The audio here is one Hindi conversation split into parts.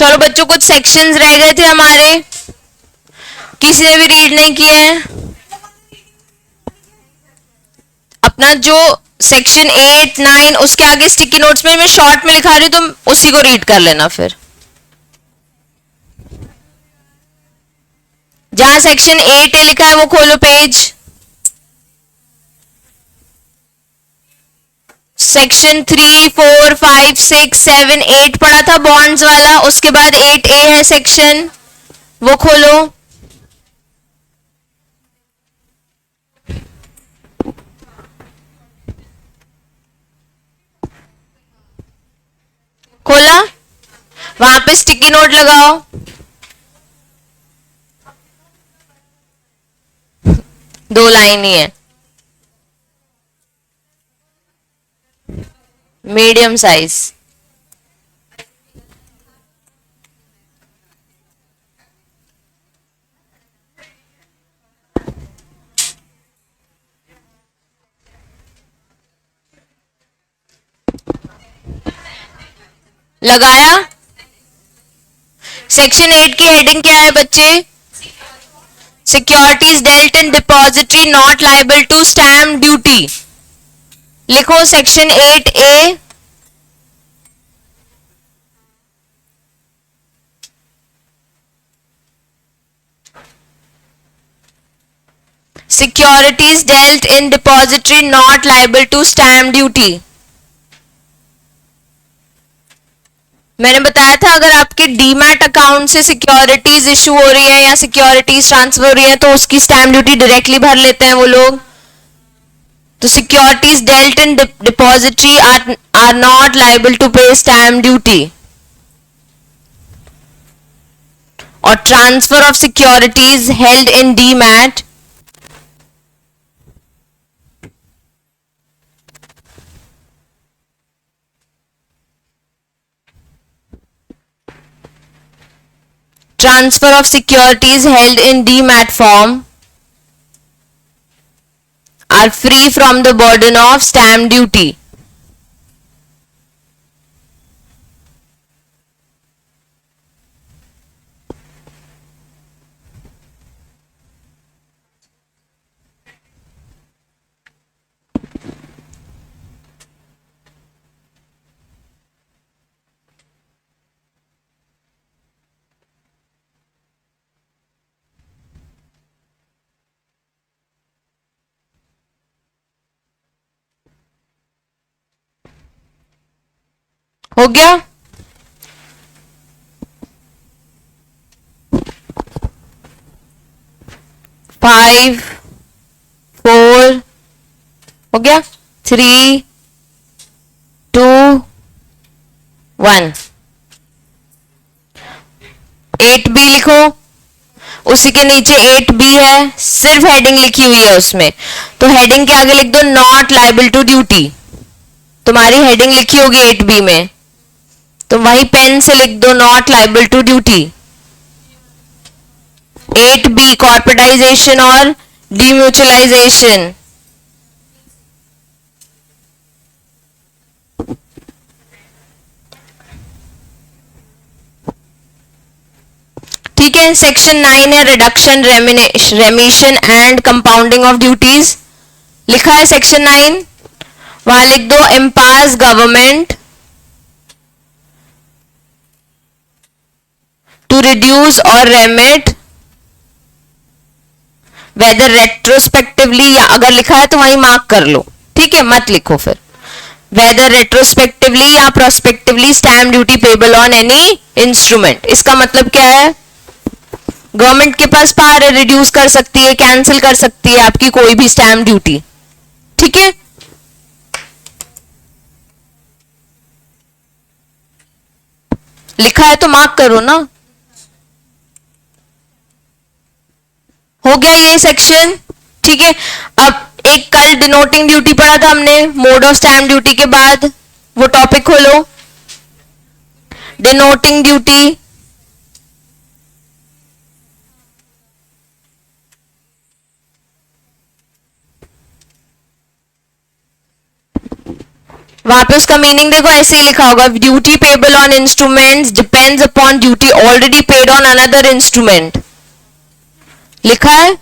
चलो बच्चों, कुछ सेक्शंस रह गए थे हमारे, किसी ने भी रीड नहीं किए हैं अपना जो सेक्शन 8, 9, उसके आगे स्टिकी नोट्स में मैं शॉर्ट में लिखा रही हूँ, तुम उसी को रीड कर लेना। फिर जहां सेक्शन 8 लिखा है वो खोलो पेज। सेक्शन 3, 4, 5, 6, 7, 8 पढ़ा था बॉन्ड्स वाला, उसके बाद 8A है सेक्शन, वो खोलो। खोला, वहां पे स्टिकी नोट लगाओ। दो लाइन ही है, मीडियम साइज। लगाया। सेक्शन 8 की हेडिंग क्या है बच्चे? Securities dealt in depository not liable to stamp duty. लिखो section 8A। Securities dealt in depository not liable to stamp duty. मैंने बताया था अगर आपके डीमैट अकाउंट से सिक्योरिटीज इशू हो रही है या सिक्योरिटीज ट्रांसफर हो रही है तो उसकी स्टैम्प ड्यूटी डायरेक्टली भर लेते हैं वो लोग। तो securities dealt in depository are not liable to pay stamp duty. और transfer of securities held in demat transfer of securities held in demat form are free from the burden of stamp duty. हो गया? फाइव, फोर, हो गया, 3, 2, 1। 8B लिखो, उसी के नीचे 8B है, सिर्फ हेडिंग लिखी हुई है उसमें, तो हेडिंग के आगे लिख दो नॉट लाइबल टू ड्यूटी। तुम्हारी हेडिंग लिखी होगी 8B में, तो वही पेन से लिख दो not liable to duty. 8B corporatisation और डीम्यूचुअलाइजेशन। ठीक है। सेक्शन 9 है reduction, remission and compounding of duties. लिखा है सेक्शन 9, वहां लिख दो एम्पावर्स गवर्नमेंट टू रिड्यूस और रेमिट वेदर रेट्रोस्पेक्टिवली, या अगर लिखा है तो वहीं मार्क कर लो, ठीक है, मत लिखो फिर। वेदर रेट्रोस्पेक्टिवली या prospectively stamp duty payable on any instrument. इसका मतलब क्या है? गवर्नमेंट के पास पावर है, रिड्यूस कर सकती है, कैंसिल कर सकती है आपकी कोई भी स्टैम्प ड्यूटी, ठीक है। लिखा है तो मार्क करो ना। हो गया ये सेक्शन, ठीक है। अब एक कल डिनोटिंग ड्यूटी पढ़ा था हमने, मोड ऑफ स्टैम्प ड्यूटी के बाद, वो टॉपिक खोलो। डिनोटिंग ड्यूटी, वहां पे उसका मीनिंग देखो ऐसे ही लिखा होगा, duty payable on instruments depends upon duty already paid on another instrument, लिखा है।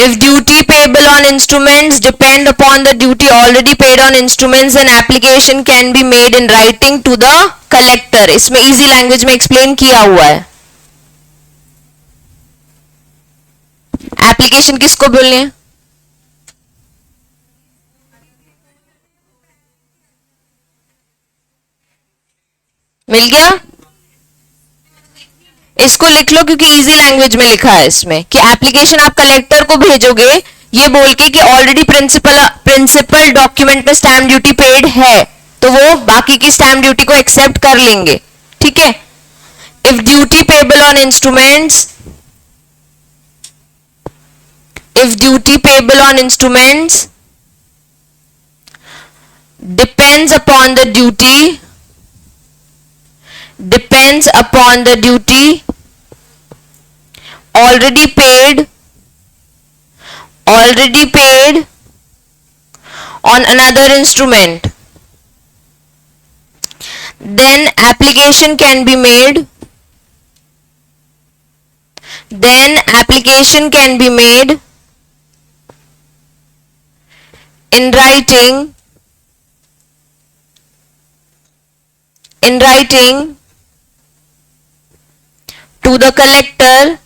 If duty payable on instruments depend upon the duty already paid on instruments, then application can be made in writing to the collector. इसमें easy language में explain किया हुआ है। एप्लीकेशन किसको बोलनी है? मिल गया? इसको लिख लो क्योंकि इजी लैंग्वेज में लिखा है इसमें कि एप्लीकेशन आप कलेक्टर को भेजोगे ये बोल के कि ऑलरेडी प्रिंसिपल डॉक्यूमेंट में स्टैम्प ड्यूटी पेड है, तो वो बाकी की स्टैम्प ड्यूटी को एक्सेप्ट कर लेंगे, ठीक है। If duty payable on instruments, if duty payable on instruments depends upon the duty already paid on another instrument, then application can be made in writing to the collector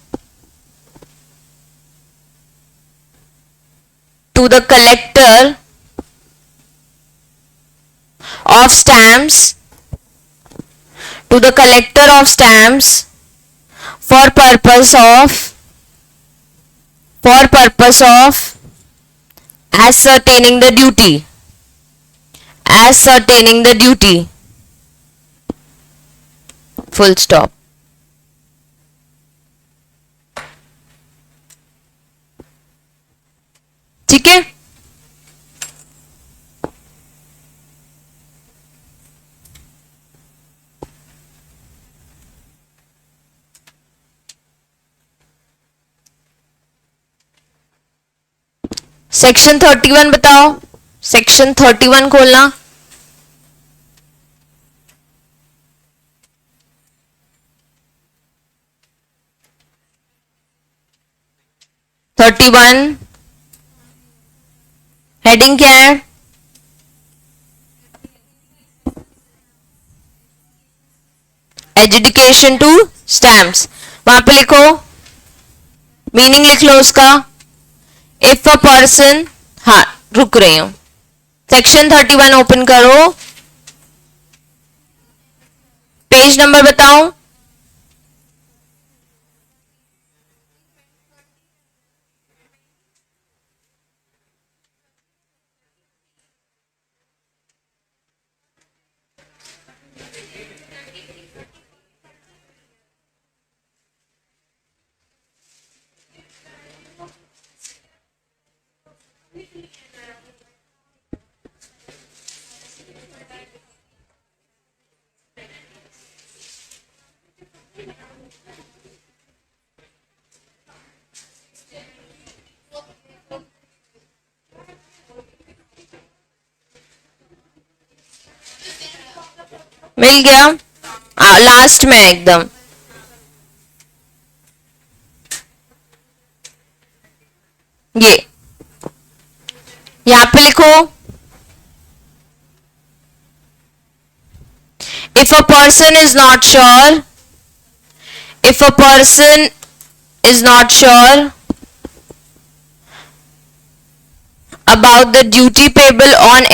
of stamps for purpose of ascertaining the duty, full stop। ठीक है। सेक्शन 31 बताओ, सेक्शन 31 खोलना। हेडिंग क्या है? Education to stamps. वहां पे लिखो, मीनिंग लिख लो उसका। इफ अ पर्सन, हाँ रुक रही हूं, सेक्शन 31 ओपन करो, पेज नंबर बताओ। मिल गया? लास्ट में एकदम, ये यहां पे लिखो, if a person is not sure about the duty payable on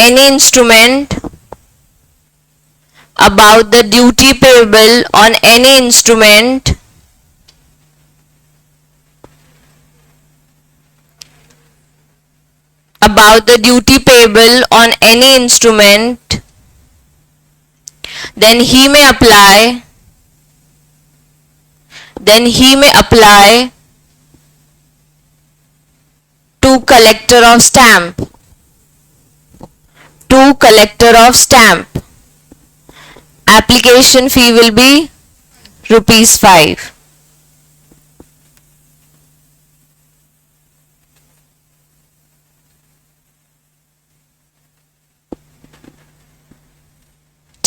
any instrument, then he may apply to collector of stamp. Application fee will be ₹5।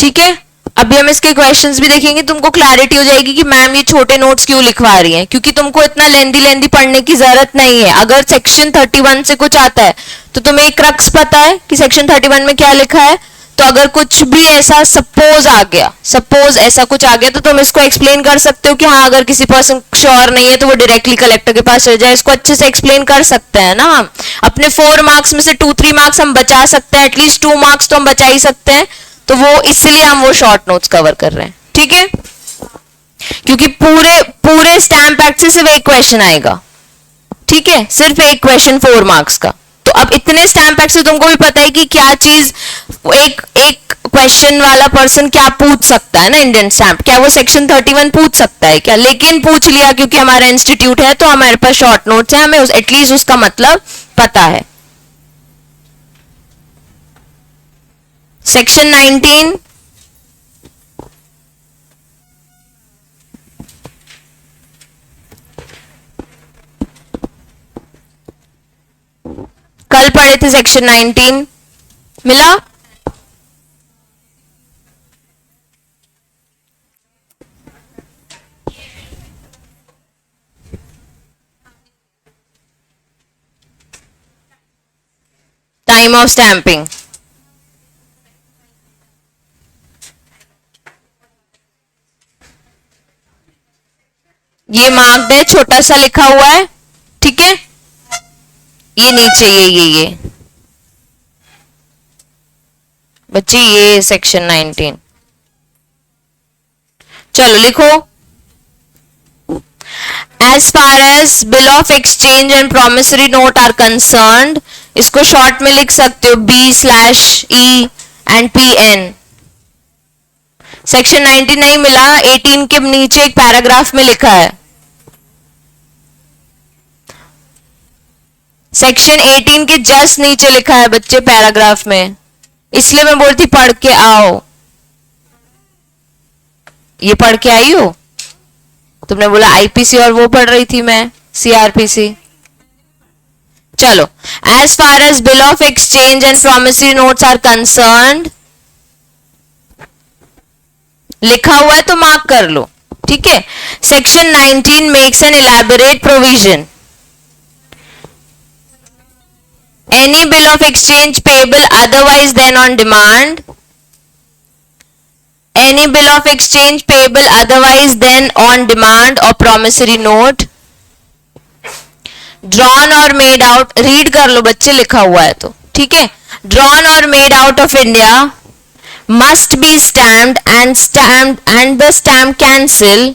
ठीक है, अभी हम इसके क्वेश्चंस भी देखेंगे, तुमको क्लैरिटी हो जाएगी कि मैम ये छोटे नोट्स क्यों लिखवा रही हैं, क्योंकि तुमको इतना लेंदी पढ़ने की जरूरत नहीं है। अगर सेक्शन 31 से कुछ आता है तो तुम्हें एक क्रक्स पता है कि सेक्शन 31 में क्या लिखा है, तो अगर कुछ भी ऐसा सपोज ऐसा कुछ आ गया तो तुम इसको एक्सप्लेन कर सकते हो कि हाँ, अगर किसी पर्सन श्योर नहीं है तो वो डायरेक्टली कलेक्टर के पास चले जाए। इसको अच्छे से एक्सप्लेन कर सकते हैं ना हम। अपने 4 मार्क्स में से 2-3 मार्क्स हम बचा सकते हैं, एटलीस्ट 2 मार्क्स तो हम बचा ही सकते हैं। तो वो इसलिए हम वो शॉर्ट नोट्स कवर कर रहे हैं, ठीक है, क्योंकि पूरे स्टैम्प एक्ट से सिर्फ एक क्वेश्चन आएगा, ठीक है, सिर्फ एक क्वेश्चन 4 मार्क्स का। तो अब इतने स्टैम्प एक्ट से तुमको भी पता है कि क्या चीज एक क्वेश्चन वाला पर्सन क्या पूछ सकता है ना, इंडियन स्टैम्प, क्या वो सेक्शन 31 पूछ सकता है क्या, लेकिन पूछ लिया क्योंकि हमारा इंस्टीट्यूट है तो हमारे पास शॉर्ट नोट्स है, हमें एटलीस्ट उसका मतलब पता है। सेक्शन 19 कल पढ़े थे, सेक्शन 19 मिला? टाइम ऑफ स्टैंपिंग, ये मार्क्ड है, छोटा सा लिखा हुआ है, ठीक है, ये नीचे ये बच्चे, ये सेक्शन 19। चलो लिखो, as far as bill of exchange and promissory note are concerned, इसको शॉर्ट में लिख सकते हो B/E एंड PN। सेक्शन 19 नहीं मिला, 18 के नीचे एक पैराग्राफ में लिखा है, सेक्शन 18 के जस्ट नीचे लिखा है बच्चे पैराग्राफ में, इसलिए मैं बोलती पढ़ के आओ। ये पढ़ के आई हो? तुमने बोला IPC और वो पढ़ रही थी मैं CRPC। चलो, as far as bill of exchange and promissory notes are concerned, लिखा हुआ है तो मार्क कर लो, ठीक है। Section 19 makes an elaborate provision, any bill of exchange payable otherwise than on demand, any bill of exchange payable otherwise than on demand or promissory note drawn or made out, read कर लो बच्चे, लिखा हुआ है तो ठीक है, drawn or made out of India must be stamped and the stamp cancel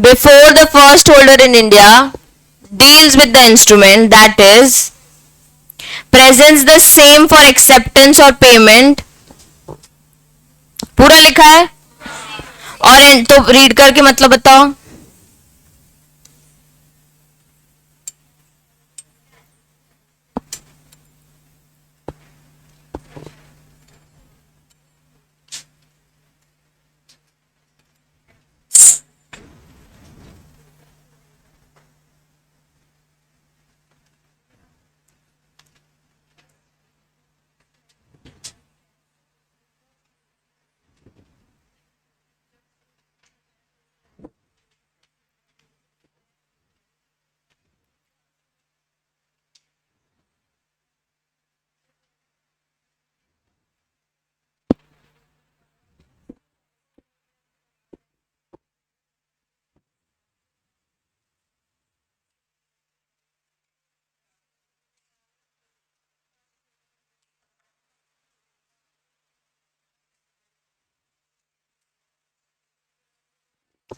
before the first holder in India deals with the instrument, that is presents the same for acceptance or payment। पूरा लिखा है, और तो रीड करके मतलब बताओ।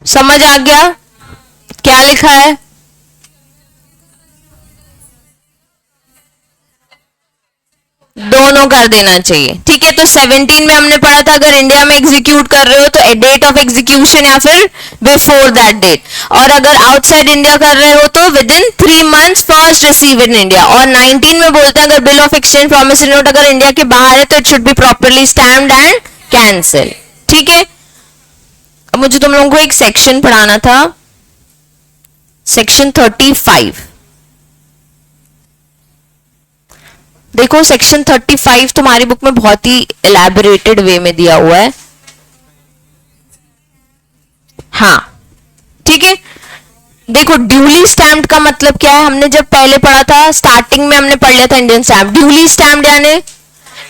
समझ आ गया क्या लिखा है? दोनों कर देना चाहिए, ठीक है। तो 17 में हमने पढ़ा था अगर इंडिया में एग्जीक्यूट कर रहे हो तो डेट ऑफ एग्जीक्यूशन या फिर बिफोर दैट डेट, और अगर आउटसाइड इंडिया कर रहे हो तो with in 3 months first receive in India. और 19 में बोलते हैं अगर bill of exchange promissory note अगर इंडिया के बाहर है तो it should be properly stamped and cancel, ठीक है। अब मुझे तुम लोगों को एक सेक्शन पढ़ाना था, सेक्शन 35। देखो सेक्शन 35 तुम्हारी बुक में बहुत ही एलैबोरेटेड वे में दिया हुआ है। हाँ ठीक है, देखो ड्यूली स्टैम्प्ड का मतलब क्या है, हमने जब पहले पढ़ा था स्टार्टिंग में हमने पढ़ लिया था इंडियन स्टैम्प। ड्यूली स्टैम्प्ड यानी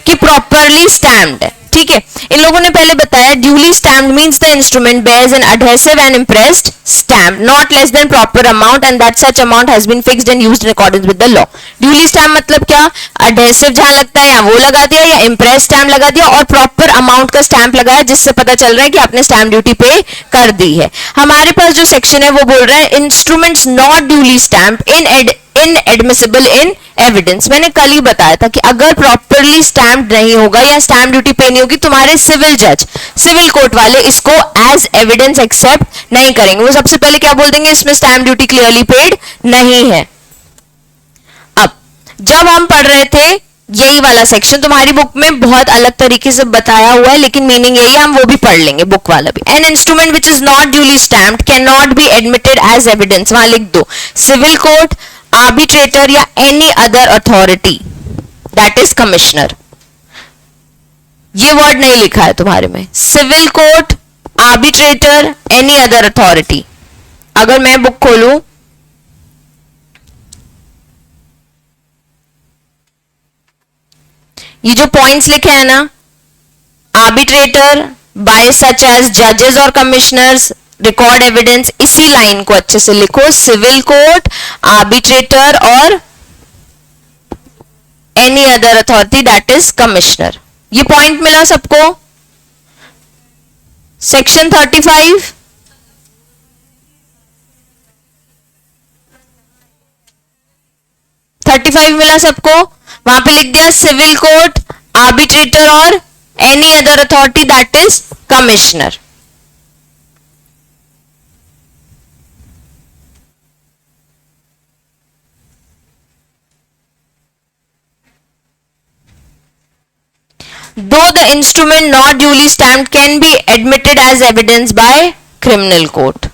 कि प्रॉपरली स्टैम्प्ड है, ठीक है। इन लोगों ने पहले बताया duly stamped means the instrument bears an adhesive and impressed stamp not less than proper amount and that such amount has been fixed and used in accordance with the law. Duly stamp मतलब क्या, एडहेसिव जहां लगता है या वो लगा दिया या इम्प्रेस स्टैम्प लगा दिया और प्रॉपर अमाउंट का स्टैम्प लगाया जिससे पता चल रहा है कि आपने स्टैम्प ड्यूटी पे कर दी है। हमारे पास जो सेक्शन है वो बोल रहा है instruments not duly stamp inadmissible in evidence. मैंने कल ही बताया था कि अगर प्रॉपरली स्टैम्प नहीं होगा या स्टैम्प ड्यूटी पे नहीं होगी, तुम्हारे सिविल जज, सिविल कोर्ट वाले इसको एज एविडेंस एक्सेप्ट नहीं करेंगे। वो सबसे पहले क्या बोल देंगे, इसमें स्टैम्प ड्यूटी क्लियरली पेड नहीं है। अब जब हम पढ़ रहे थे यही वाला सेक्शन तुम्हारी बुक में बहुत अलग तरीके से बताया हुआ है, लेकिन मीनिंग यही है, हम वो भी पढ़ लेंगे बुक वाला भी। An instrument which is not duly stamped can not be admitted as evidence, वहां लिख दो सिविल कोर्ट, आर्बिट्रेटर या any other authority that is commissioner. ये वर्ड नहीं लिखा है तुम्हारे में, civil court, arbitrator, any other authority. अगर मैं बुक खोलूं, ये जो पॉइंट्स लिखे हैं ना, आर्बिट्रेटर बाय सच एज जजेस और कमिश्नर्स रिकॉर्ड एविडेंस, इसी लाइन को अच्छे से लिखो, सिविल कोर्ट, आर्बिट्रेटर और any other authority that is commissioner. ये पॉइंट मिला सबको। सेक्शन 35 मिला सबको, वहां पे लिख दिया सिविल कोर्ट, आर्बिट्रेटर और any other authority that is commissioner. Though the instrument not duly stamped can be admitted as evidence by criminal court,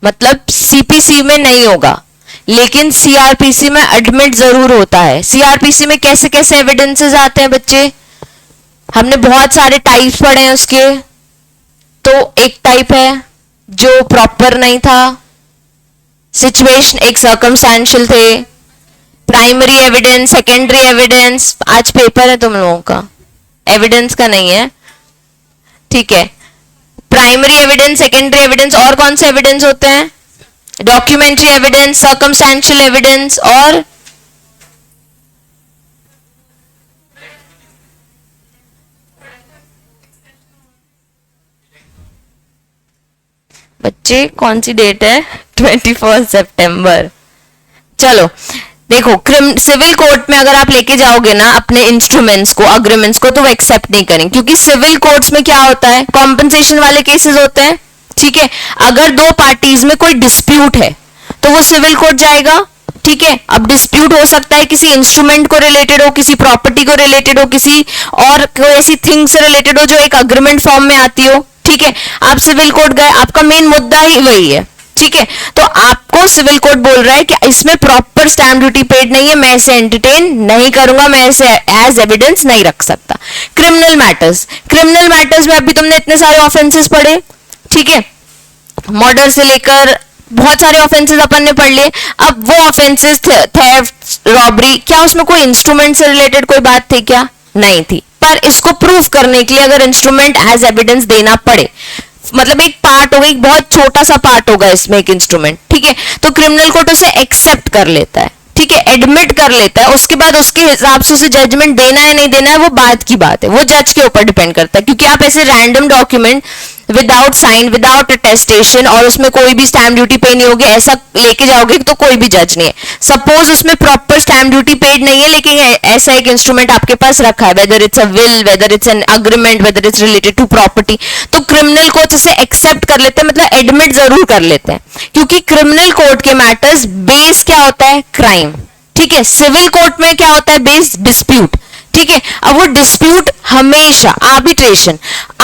मतलब सीपीसी में नहीं होगा लेकिन सीआरपीसी में एडमिट जरूर होता है। सीआरपीसी में कैसे कैसे एविडेंसेस आते हैं बच्चे, हमने बहुत सारे टाइप्स पढ़े हैं उसके। तो एक टाइप है जो प्रॉपर नहीं था, सिचुएशन एक सर्कमस्टेंशियल थे, प्राइमरी एविडेंस, सेकेंडरी एविडेंस। आज पेपर है तुम लोगों का, एविडेंस का नहीं है, ठीक है। प्राइमरी एविडेंस, सेकेंडरी एविडेंस, और कौन से एविडेंस होते हैं, डॉक्यूमेंट्री एविडेंस, सर्कमस्टेंशियल एविडेंस और बच्चे कौन सी डेट है, 21 सितंबर। चलो देखो, सिविल कोर्ट में अगर आप लेके जाओगे ना अपने इंस्ट्रूमेंट्स को, अग्रीमेंट्स को, तो वो एक्सेप्ट नहीं करेंगे, क्योंकि सिविल कोर्ट्स में क्या होता है, कॉम्पनसेशन वाले केसेस होते हैं, ठीक है। अगर दो पार्टीज में कोई डिस्प्यूट है तो वो सिविल कोर्ट जाएगा, ठीक है। अब डिस्प्यूट हो सकता है किसी इंस्ट्रूमेंट को रिलेटेड हो, किसी प्रॉपर्टी को रिलेटेड हो, किसी और कोई ऐसी थिंग से रिलेटेड हो जो एक अग्रीमेंट फॉर्म में आती हो, ठीक है। आप सिविल कोर्ट गए, आपका मेन मुद्दा ही वही है, ठीक है। तो आपको सिविल कोर्ट बोल रहा है कि इसमें प्रॉपर स्टैम्प ड्यूटी पेड नहीं है, मैं इसे एंटरटेन नहीं करूंगा, मैं इसे एज एविडेंस नहीं रख सकता। क्रिमिनल मैटर्स में अभी तुमने इतने सारे ऑफेंसेस पढ़े, ठीक है, मर्डर से लेकर बहुत सारे ऑफेंसेस अपन ने पढ़ लिए। अब वो ऑफेंसेस, थेफ्ट, रॉबरी, क्या उसमें कोई इंस्ट्रूमेंट से रिलेटेड कोई बात थी क्या, नहीं थी। पर इसको प्रूफ करने के लिए अगर इंस्ट्रूमेंट एज एविडेंस देना पड़े, मतलब एक पार्ट होगा, एक बहुत छोटा सा पार्ट होगा इसमें एक इंस्ट्रूमेंट, ठीक है, तो क्रिमिनल कोर्ट उसे एक्सेप्ट कर लेता है, ठीक है, एडमिट कर लेता है। उसके बाद उसके हिसाब से उसे जजमेंट देना है नहीं देना है वो बात की बात है, वो जज के ऊपर डिपेंड करता है। क्योंकि आप ऐसे random document without sign, without attestation और उसमें कोई भी स्टैम्प ड्यूटी पे नहीं होगी ऐसा लेके जाओगे तो कोई भी जज नहीं है। सपोज उसमें प्रॉपर स्टैम्प ड्यूटी पेड नहीं है लेकिन ऐसा एक इंस्ट्रूमेंट आपके पास रखा है, whether it's a will, whether it's an agreement, whether it's related to property, तो क्रिमिनल कोर्ट इसे एक्सेप्ट कर लेते हैं, मतलब एडमिट जरूर कर लेते हैं। क्योंकि क्रिमिनल कोर्ट के मैटर्स बेस क्या होता है, क्राइम, ठीक है। सिविल कोर्ट में क्या होता है, बेस डिस्प्यूट, ठीक है। अब वो डिस्प्यूट हमेशा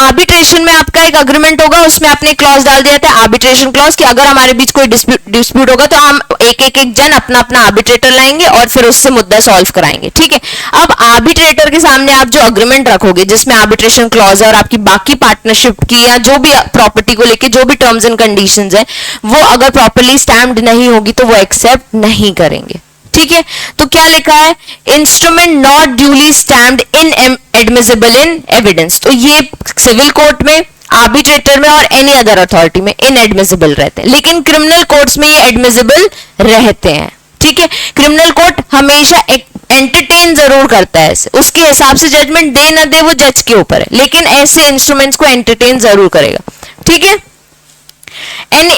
आर्बिट्रेशन में आपका एक अग्रीमेंट होगा, उसमें आपने क्लॉज डाल दिया था आर्बिट्रेशन क्लॉज कि अगर हमारे बीच कोई डिस्प्यूट होगा तो हम एक जन अपना अपना आर्बिट्रेटर लाएंगे और फिर उससे मुद्दा सॉल्व कराएंगे, ठीक है। अब आर्बिट्रेटर के सामने आप जो अग्रीमेंट रखोगे जिसमें आर्बिट्रेशन क्लॉज है और आपकी बाकी पार्टनरशिप की या जो भी प्रॉपर्टी को लेके जो भी टर्म्स एंड कंडीशंस है वो अगर प्रॉपर्ली स्टैम्प्ड नहीं होगी तो वो एक्सेप्ट नहीं करेंगे, ठीक है। तो क्या लिखा है, instrument not duly stamped in admissible in evidence. तो ये सिविल कोर्ट में, आर्बिट्रेटर में और एनी अदर अथॉरिटी में इनएडमिसिबल रहते हैं, लेकिन क्रिमिनल कोर्ट्स में ये एडमिसिबल रहते हैं, ठीक है। क्रिमिनल कोर्ट हमेशा एंटरटेन जरूर करता है, उसके हिसाब से जजमेंट दे ना दे वो जज के ऊपर है, लेकिन ऐसे इंस्ट्रूमेंट्स को एंटरटेन जरूर करेगा, ठीक है। An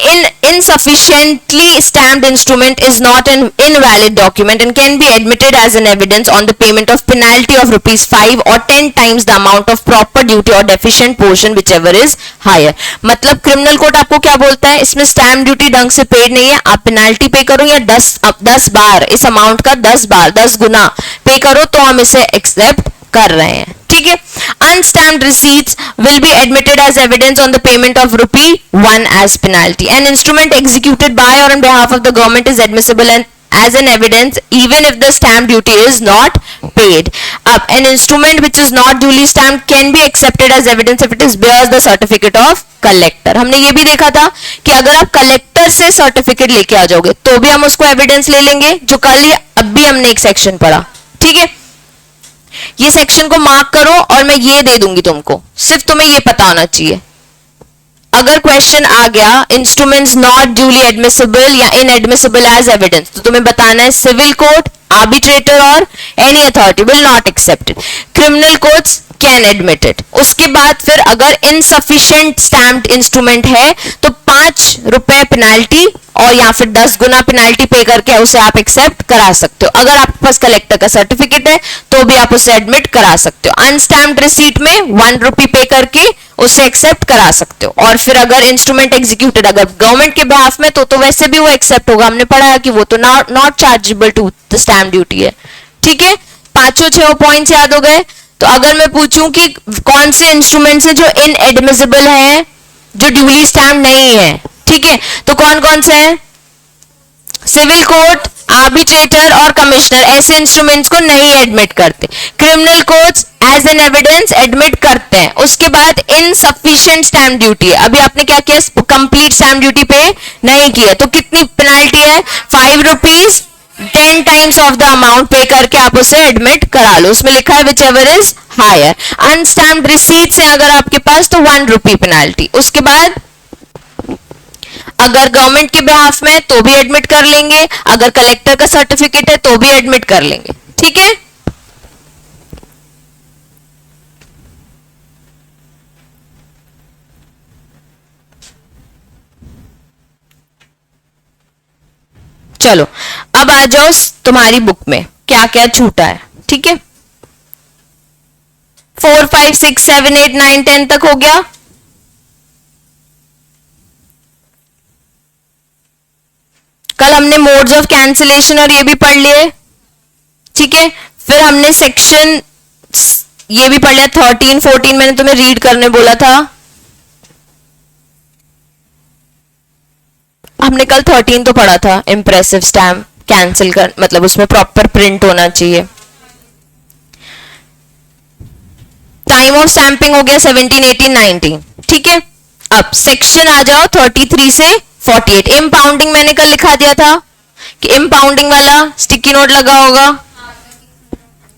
insufficiently stamped instrument is not an invalid document and can be admitted as an evidence on the payment of penalty of rupees 5 or 10 times the amount of proper duty or deficient portion whichever is higher। मतलब क्रिमिनल कोर्ट आपको क्या बोलता है, इसमें स्टैम्प ड्यूटी ढंग से पेड नहीं है, आप पेनाल्टी पे करो या 10 बार इस अमाउंट का 10 गुना पे करो तो हम इसे एक्सेप्ट कर रहे हैं, ठीक है। Unstamped receipts will be admitted as evidence on the payment of ₹1 as penalty. An instrument executed by or on behalf of the government is admissible as an evidence even if the stamp duty is not paid. An instrument which is not duly stamped can be accepted as evidence if it is bears the certificate of collector. हमने ये भी देखा था कि अगर आप कलेक्टर से सर्टिफिकेट लेके आ जाओगे तो भी हम उसको एविडेंस ले लेंगे, जो कल ही अब भी हमने एक सेक्शन पढ़ा, ठीक है। ये सेक्शन को मार्क करो और मैं ये दे दूंगी तुमको, सिर्फ तुम्हें ये पता होना चाहिए। अगर क्वेश्चन आ गया इंस्ट्रूमेंट्स नॉट ड्यूली एडमिसिबल या इनएडमिसिबल एज एविडेंस, तो तुम्हें बताना है सिविल कोर्ट, आर्बिट्रेटर और any authority will not accept it, criminal courts can admit it. उसके बाद फिर अगर इनसफिशिएंट स्टैम्प्ड इंस्ट्रूमेंट है तो 5 रुपए पेनाल्टी और या फिर 10 गुना पेनाल्टी पे करके उसे आप एक्सेप्ट करा सकते हो। अगर आपके पास कलेक्टर का सर्टिफिकेट है तो भी आप उसे एडमिट करा सकते हो। अनस्टैम्प्ड रिसीट में 1 रुपी पे करके उसे एक्सेप्ट करा सकते हो। और फिर अगर इंस्ट्रूमेंट एग्जीक्यूटेड अगर गवर्नमेंट के बिहाफ में तो वैसे भी वो एक्सेप्ट होगा, हमने पढ़ा है कि वो तो not chargeable to the stamp duty है, ठीक है। 5-6 पॉइंट्स याद हो गए। तो अगर मैं पूछूं कि कौन से इंस्ट्रूमेंट्स हैं जो इनएडमिसिबल हैं, जो ड्यूली स्टैम्प नहीं है, ठीक है, तो कौन कौन से हैं, सिविल कोर्ट, आर्बिट्रेटर और कमिश्नर ऐसे इंस्ट्रूमेंट्स को नहीं एडमिट करते। Criminal courts as an evidence admit करते हैं। उसके बाद इनसफिशिएंट स्टैम्प ड्यूटी है, अभी आपने क्या किया, कंप्लीट स्टैम्प ड्यूटी पे नहीं किया तो कितनी पेनाल्टी है, 5 rupees 10 times of the amount पे करके आप उसे एडमिट करा लो। उसमें लिखा है whichever is higher. Unstamped receipts है अगर आपके पास तो 1 रुपी पेनाल्टी। उसके बाद अगर गवर्नमेंट के बिहाफ में तो भी एडमिट कर लेंगे, अगर कलेक्टर का सर्टिफिकेट है तो भी एडमिट कर लेंगे, ठीक है। चलो अब आ जाओ तुम्हारी बुक में क्या क्या छूटा है, ठीक है। 4, 5, 6, 7, 8, 9, 10 तक हो गया। कल हमने मोड्स ऑफ कैंसिलेशन और ये भी पढ़ लिए, ठीक है। फिर हमने सेक्शन ये भी पढ़ लिया। 13, 14 मैंने तुम्हें रीड करने बोला था। हमने कल 13 तो पढ़ा था, इंप्रेसिव स्टैम्प कैंसिल कर मतलब उसमें प्रॉपर प्रिंट होना चाहिए। टाइम ऑफ स्टैंपिंग हो गया 17, 18, 19, ठीक है। अब सेक्शन आ जाओ 33 से 48। इम्पाउंडिंग मैंने कल लिखा दिया था कि इम्पाउंडिंग वाला स्टिकी नोट लगा होगा।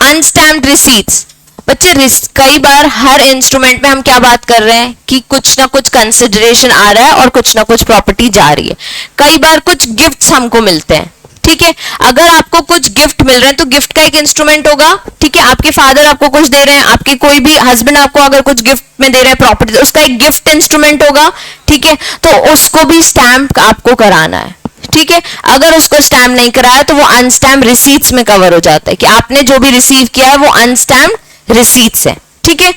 अनस्टैम्प्ड रिसीट्स, बच्चे कई बार हर इंस्ट्रूमेंट में हम क्या बात कर रहे हैं कि कुछ ना कुछ कंसिडरेशन आ रहा है और कुछ ना कुछ प्रॉपर्टी जा रही है। कई बार कुछ गिफ्ट्स हमको मिलते हैं, ठीक है। अगर आपको कुछ गिफ्ट मिल रहे हैं तो गिफ्ट का एक इंस्ट्रूमेंट होगा, ठीक है। आपके फादर आपको कुछ दे रहे हैं, आपके कोई भी हस्बैंड आपको अगर कुछ गिफ्ट में दे रहे हैं प्रॉपर्टी, उसका एक गिफ्ट इंस्ट्रूमेंट होगा, ठीक है। तो उसको भी स्टैम्प आपको कराना है, ठीक है। अगर उसको स्टैम्प नहीं कराया तो वो अनस्टैम्प रिसीट्स में कवर हो जाता है कि आपने जो भी रिसीव किया है वो अनस्टैम्प रिसीट्स है, ठीक है।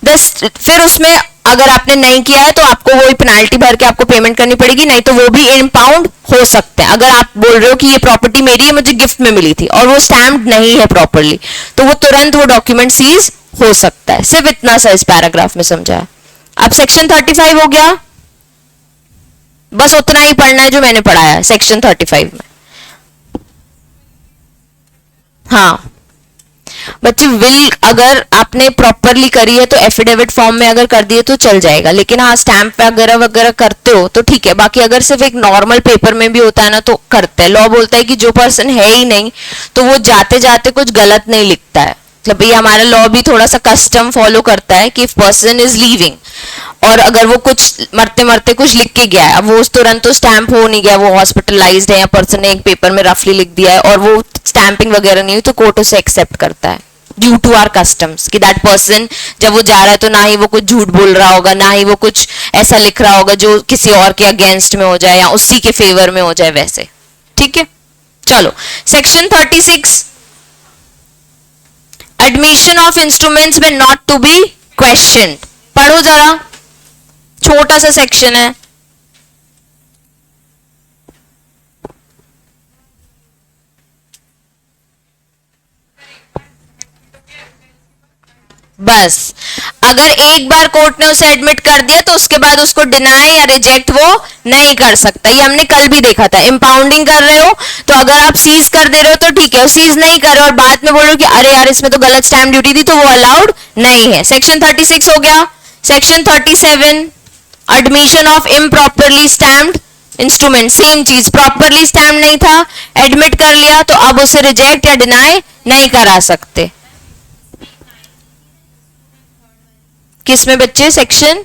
फिर उसमें अगर आपने नहीं किया है तो आपको वही पेनाल्टी भर के आपको पेमेंट करनी पड़ेगी, नहीं तो वो भी इम्पाउंड हो सकते हैं। अगर आप बोल रहे हो कि ये प्रॉपर्टी मेरी है, मुझे गिफ्ट में मिली थी और वो स्टैम्प नहीं है प्रॉपरली, तो वो तुरंत वो डॉक्यूमेंट सीज हो सकता है। सिर्फ इतना सा इस पैराग्राफ में समझा है, अब सेक्शन 35 हो गया, बस उतना ही पढ़ना है जो मैंने पढ़ाया है सेक्शन 35 में। हाँ बच्चे, विल अगर आपने प्रॉपरली करी है तो एफिडेविट फॉर्म में अगर कर दिए तो चल जाएगा, लेकिन हाँ स्टैंप वगैरह वगैरह करते हो तो ठीक है। बाकी अगर सिर्फ एक नॉर्मल पेपर में भी होता है ना तो करते हैं। लॉ बोलता है कि जो पर्सन है ही नहीं तो वो जाते जाते कुछ गलत नहीं लिखता है। मतलब ये हमारा लॉ भी थोड़ा सा कस्टम फॉलो करता है कि इफ पर्सन इज लीविंग और अगर वो कुछ मरते मरते कुछ लिख के गया है, अब वो तुरंत तो स्टैंप हो नहीं गया, वो हॉस्पिटलाइज्ड है या पर्सन ने एक पेपर में रफली लिख दिया है और वो स्टैंपिंग वगैरह नहीं हुई तो कोर्ट उसे एक्सेप्ट करता है ड्यू टू आर कस्टम्स कि दैट पर्सन जब वो जा रहा है तो ना ही वो कुछ झूठ बोल रहा होगा, ना ही वो कुछ ऐसा लिख रहा होगा जो किसी और के अगेंस्ट में हो जाए या उसी के फेवर में हो जाए वैसे। ठीक है, चलो सेक्शन 36, एडमिशन ऑफ इंस्ट्रूमेंट्स में नॉट टू बी क्वेश्चन। पढ़ो जरा, छोटा सा सेक्शन है। बस अगर एक बार कोर्ट ने उसे एडमिट कर दिया तो उसके बाद उसको डिनाई या रिजेक्ट वो नहीं कर सकता। ये हमने कल भी देखा था। इंपाउंडिंग कर रहे हो तो अगर आप सीज कर दे रहे हो तो ठीक है, सीज नहीं कर रहे हो और बाद में बोल रहे हो कि अरे यार इसमें तो गलत स्टैंप ड्यूटी थी, तो वो अलाउड नहीं है। सेक्शन 36 हो गया। Section 37, admission of improperly stamped instrument. Same चीज, प्रॉपरली स्टैम्प नहीं था, एडमिट कर लिया तो अब उसे रिजेक्ट या डिनाई नहीं करा सकते। किसमें बच्चे? सेक्शन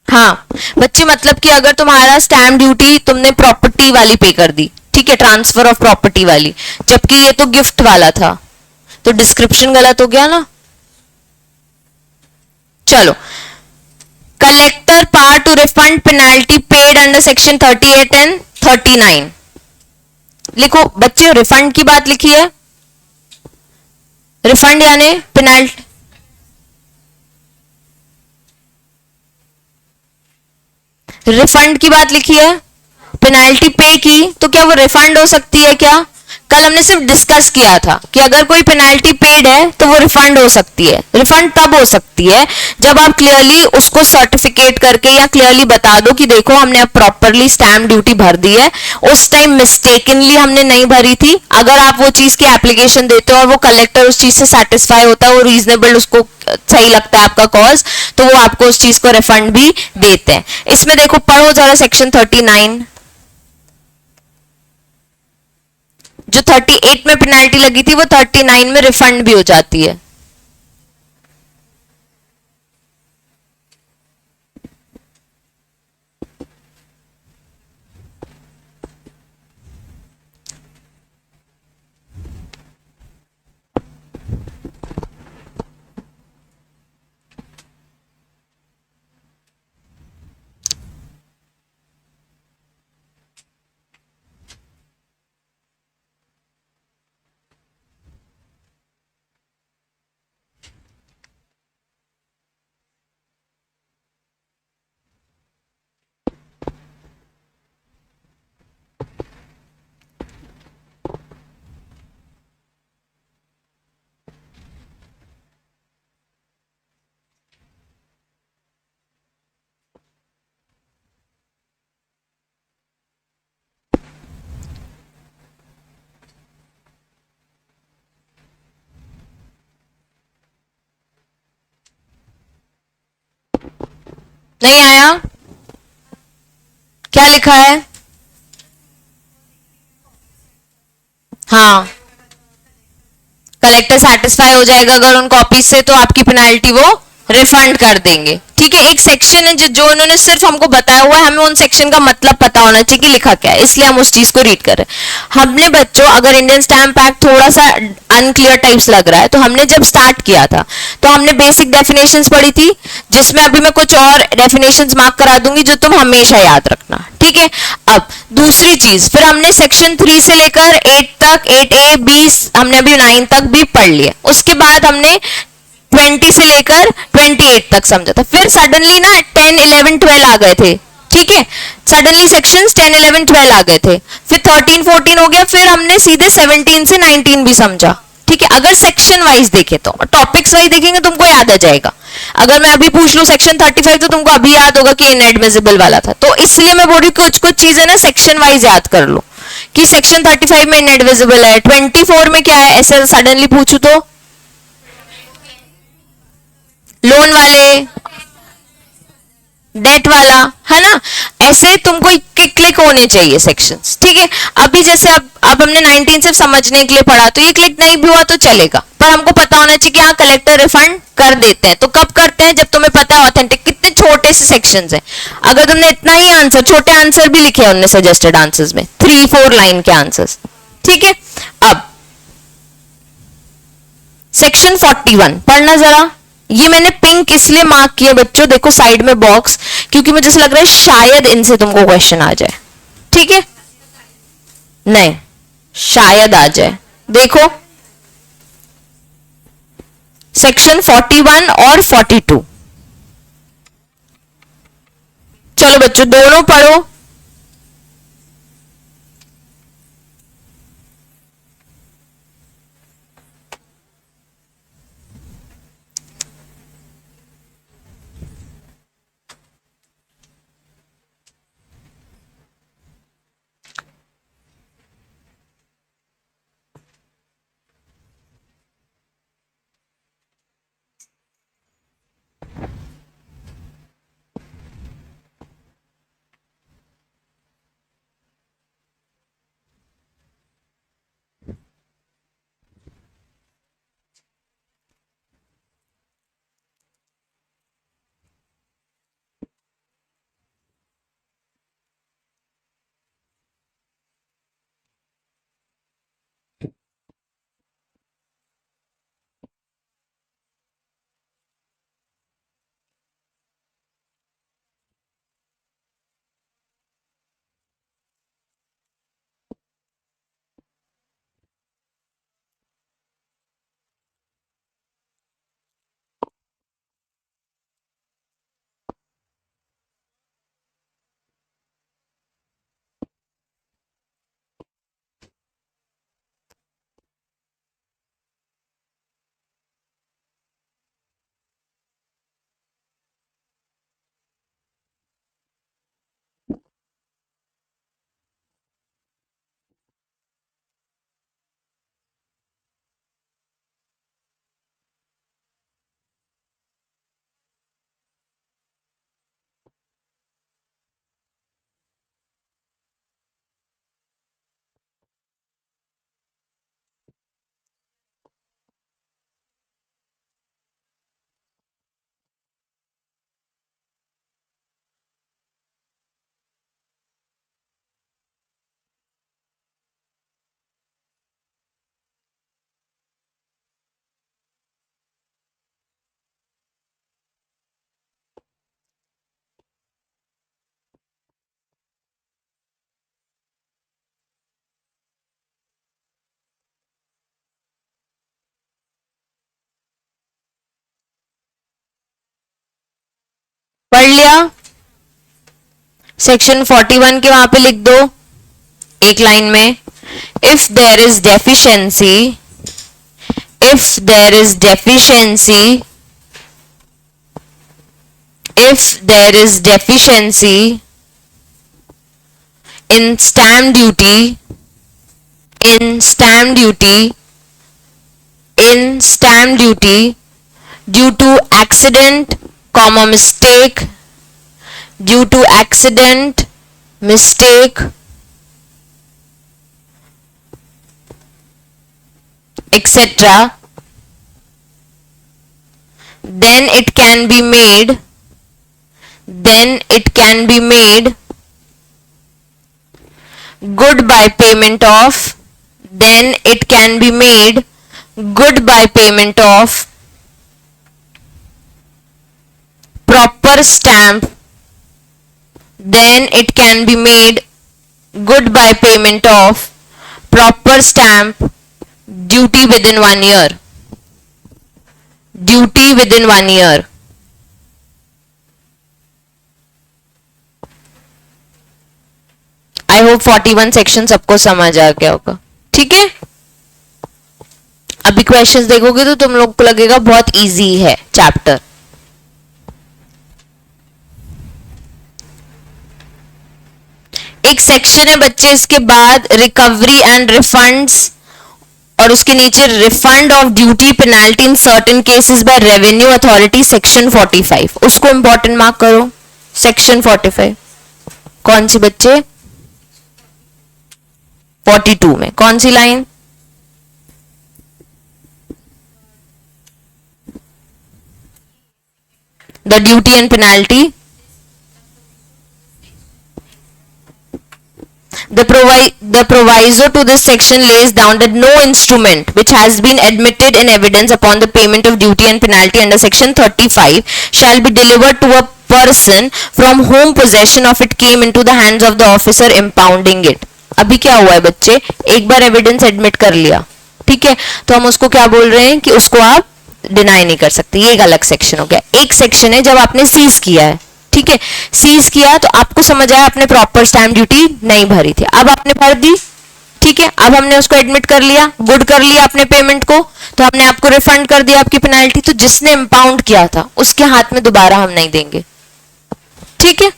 हाँ बच्चे, मतलब कि अगर तुम्हारा स्टैम्प ड्यूटी तुमने प्रॉपर्टी वाली पे कर दी, ठीक है, ट्रांसफर ऑफ प्रॉपर्टी वाली, जबकि ये तो गिफ्ट वाला था, तो डिस्क्रिप्शन गलत हो गया ना। चलो, collector power to refund penalty paid under section 38 and 39। लिखो बच्चे, रिफंड की बात लिखी है। रिफंड यानी पेनाल्टी, रिफंड की बात लिखी है। पेनाल्टी पे की तो क्या वो रिफंड हो सकती है क्या? कल हमने सिर्फ डिस्कस किया था कि अगर कोई पेनाल्टी पेड है तो वो रिफंड हो सकती है। रिफंड तब हो सकती है जब आप क्लियरली उसको सर्टिफिकेट करके या क्लियरली बता दो कि देखो हमने अब प्रॉपरली स्टैम्प ड्यूटी भर दी है, उस टाइम मिस्टेकनली हमने नहीं भरी थी। अगर आप वो चीज की एप्लीकेशन देते हो और वो कलेक्टर उस चीज से सेटिस्फाई होता है, वो रीजनेबल, उसको सही लगता है आपका कॉज, तो वो आपको उस चीज को रिफंड भी देते हैं। इसमें देखो, पढ़ो जरा सेक्शन 39। जो 38 में पेनाल्टी लगी थी वो 39 में रिफंड भी हो जाती है। नहीं आया? क्या लिखा है? हाँ, कलेक्टर सेटिस्फाई हो जाएगा अगर उन कॉपी से, तो आपकी पेनाल्टी वो रिफंड कर देंगे। ठीक है, एक सेक्शन है जो उन्होंने सिर्फ हमको बताया हुआ है, हमें उन सेक्शन का मतलब पता होना चाहिए कि लिखा क्या है, इसलिए हम उस चीज को रीड कर रहे हैं। हमने बच्चों, अगर इंडियन स्टैम्प एक्ट थोड़ा सा अनक्लियर टाइप्स लग रहा है, तो हमने जब स्टार्ट किया था तो हमने बेसिक डेफिनेशंस पढ़ी थी, जिसमें अभी मैं कुछ और डेफिनेशंस मार्क करा दूंगी जो तुम हमेशा याद रखना। ठीक है, अब दूसरी चीज, फिर हमने सेक्शन 3 से लेकर 8 तक, 8A, 20, हमने अभी 9 तक भी पढ़ लिया। उसके बाद हमने 20 से लेकर 28 तक समझा था। फिर सडनली ना 10, 11, 12 आ गए थे। ठीक है, सडनली सेक्शंस 10, 11, 12 आ गए थे। फिर 13, 14 हो गया, फिर हमने सीधे 17 से 19 भी समझा। ठीक ठीक है, अगर सेक्शन वाइज देखे तो, टॉपिक्स वाइज देखेंगे तुमको याद आ जाएगा। अगर मैं अभी पूछ लूं सेक्शन 35 तो तुमको अभी याद होगा कि इनएडमिसिबल वाला था, तो इसलिए मैं बोल रही हूँ कुछ कुछ चीजें ना सेक्शन वाइज याद कर लो कि सेक्शन 35 में इनएडमिसिबल है, 24 में क्या है, ऐसे सडनली पूछू तो लोन वाले, डेट वाला, है ना, ऐसे तुमको क्लिक होने चाहिए सेक्शंस, ठीक है। अभी जैसे अब हमने 19 सिर्फ समझने के लिए पढ़ा, तो ये क्लिक नहीं भी हुआ तो चलेगा, पर हमको पता होना चाहिए कि हाँ कलेक्टर रिफंड कर देते हैं। तो कब करते हैं, जब तुम्हें पता है ऑथेंटिक, कितने छोटे से सेक्शंस हैं। अगर तुमने इतना ही आंसर, छोटे आंसर भी लिखे हैं उनने सजेस्टेड आंसर्स में, 3-4 लाइन के आंसर्स, ठीक है। अब सेक्शन 41 पढ़ना जरा। ये मैंने पिंक इसलिए मार्क किया बच्चों, देखो साइड में बॉक्स, क्योंकि मुझे ऐसा लग रहा है शायद इनसे तुमको क्वेश्चन आ जाए, ठीक है, नहीं शायद आ जाए। देखो सेक्शन 41 और 42, चलो बच्चों दोनों पढ़ो। पढ़ लिया, सेक्शन 41 के वहां पे लिख दो एक लाइन में, if there is deficiency, if there is deficiency, if there is deficiency in stamp duty, in stamp duty, in stamp duty due to accident comma mistake, due to accident, mistake, etc., then it can be made, then it can be made good by payment of, then it can be made good by payment of proper stamp, then it can be made good by payment of proper stamp duty within 1 year, duty within 1 year. I hope 41 section सबको समझ आ गया होगा, ठीक है। अभी क्वेश्चंस देखोगे तो तुम लोग को लगेगा बहुत इजी है चैप्टर। एक सेक्शन है बच्चे इसके बाद रिकवरी एंड रिफंड्स, और उसके नीचे refund of duty penalty in certain cases by revenue authority section 45। उसको इंपॉर्टेंट मार्क करो। सेक्शन 45 कौन सी बच्चे? 42 में कौन सी line? The duty and penalty, the proviso to this section lays down that no instrument which has been admitted in evidence upon the payment of duty and penalty under section 35 shall be delivered to a person from whom possession of it came into the hands of the officer impounding it। अभी क्या हुआ है बच्चे, एक बार एविडेंस एडमिट कर लिया, ठीक है, तो हम उसको क्या बोल रहे हैं कि उसको आप डिनाई नहीं कर सकते। ये एक अलग सेक्शन हो गया। एक सेक्शन है जब आपने सीज किया है, ठीक है, सीज किया तो आपको समझ आया आपने प्रॉपर स्टैम्प ड्यूटी नहीं भरी थी, अब आपने भर दी, ठीक है, अब हमने उसको एडमिट कर लिया, गुड कर लिया अपने पेमेंट को, तो हमने आपको रिफंड कर दिया आपकी पेनाल्टी। तो जिसने इंपाउंड किया था उसके हाथ में दोबारा हम नहीं देंगे, ठीक है।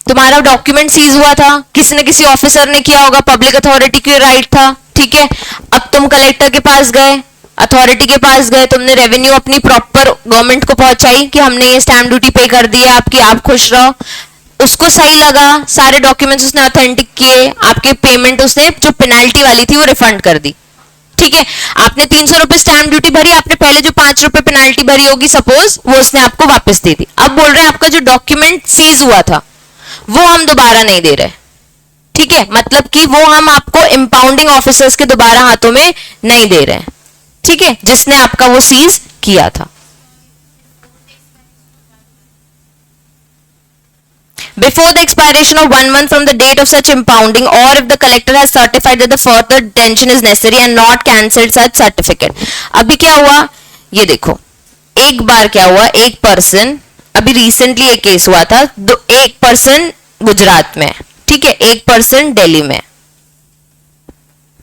तुम्हारा डॉक्यूमेंट सीज हुआ था, किसी न किसी ऑफिसर ने किया होगा, पब्लिक अथॉरिटी की राइट था, ठीक है। अब तुम कलेक्टर के पास गए, अथॉरिटी के पास गए, तुमने रेवेन्यू अपनी प्रॉपर गवर्नमेंट को पहुंचाई कि हमने ये स्टैम्प ड्यूटी पे कर दी है आपकी, आप खुश रहो। उसको सही लगा, सारे डॉक्यूमेंट्स उसने ऑथेंटिक किए, आपके पेमेंट उसने जो पेनाल्टी वाली थी वो रिफंड कर दी, ठीक है। आपने 300 रुपए स्टैम्प ड्यूटी भरी, आपने पहले जो 5 रुपए पेनाल्टी भरी होगी सपोज, वो उसने आपको वापस दे दी। अब बोल रहे हैं आपका जो डॉक्यूमेंट सीज हुआ था वो हम दोबारा नहीं दे रहे, ठीक है, मतलब कि वो हम आपको इंपाउंडिंग ऑफिसर्स के दोबारा हाथों में नहीं दे रहे हैं, ठीक है, जिसने आपका वो सीज किया था। Before the expiration of 1 month from the date of such impounding, or if the collector has certified that the further detention is necessary and not cancelled such certificate। अभी क्या हुआ ये देखो, एक बार क्या हुआ, एक पर्सन, अभी रिसेंटली एक केस हुआ था, एक पर्सन गुजरात में, ठीक है, एक पर्सन दिल्ली में,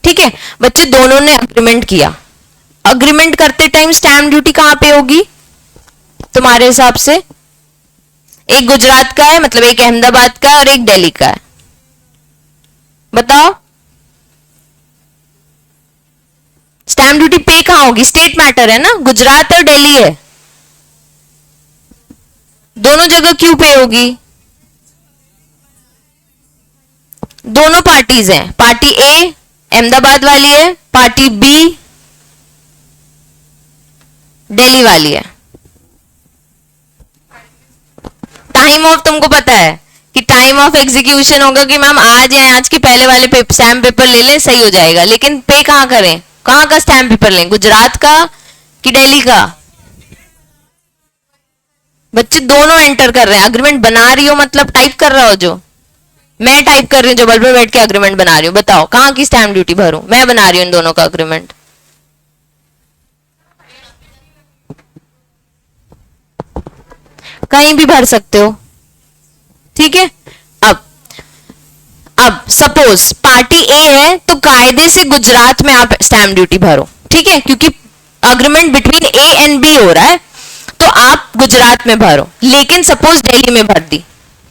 ठीक है, बच्चे दोनों ने अग्रीमेंट किया। अग्रीमेंट करते टाइम स्टैम्प ड्यूटी कहां पे होगी तुम्हारे हिसाब से? एक गुजरात का है, मतलब एक अहमदाबाद का है और एक दिल्ली का है, बताओ स्टैम्प ड्यूटी पे कहां होगी? स्टेट मैटर है ना, गुजरात और दिल्ली है, दोनों जगह क्यों पे होगी? दोनों पार्टीज हैं, पार्टी ए अहमदाबाद वाली है, पार्टी बी दिल्ली वाली है। टाइम ऑफ तुमको पता है कि टाइम ऑफ एग्जीक्यूशन होगा कि मैम आज या आज के पहले वाले स्टैम्प पेपर ले लें, सही हो जाएगा, लेकिन पे कहां करें, कहां का स्टैम्प पेपर लें, गुजरात का कि दिल्ली का? बच्चे दोनों एंटर कर रहे हैं, अग्रीमेंट बना रही हो मतलब टाइप कर रहा हो, जो मैं टाइप कर रही हूँ, जबलपुर बैठ के अग्रीमेंट बना रही हूँ, बताओ कहां की स्टैम्प ड्यूटी भरूं? मैं बना रही हूँ इन दोनों का अग्रीमेंट। कहीं भी भर सकते हो, ठीक है। अब सपोज पार्टी ए है तो कायदे से गुजरात में आप स्टैम्प ड्यूटी भरो, ठीक है, क्योंकि agreement between A and B हो रहा है, तो आप गुजरात में भरो, लेकिन सपोज दिल्ली में भर दी,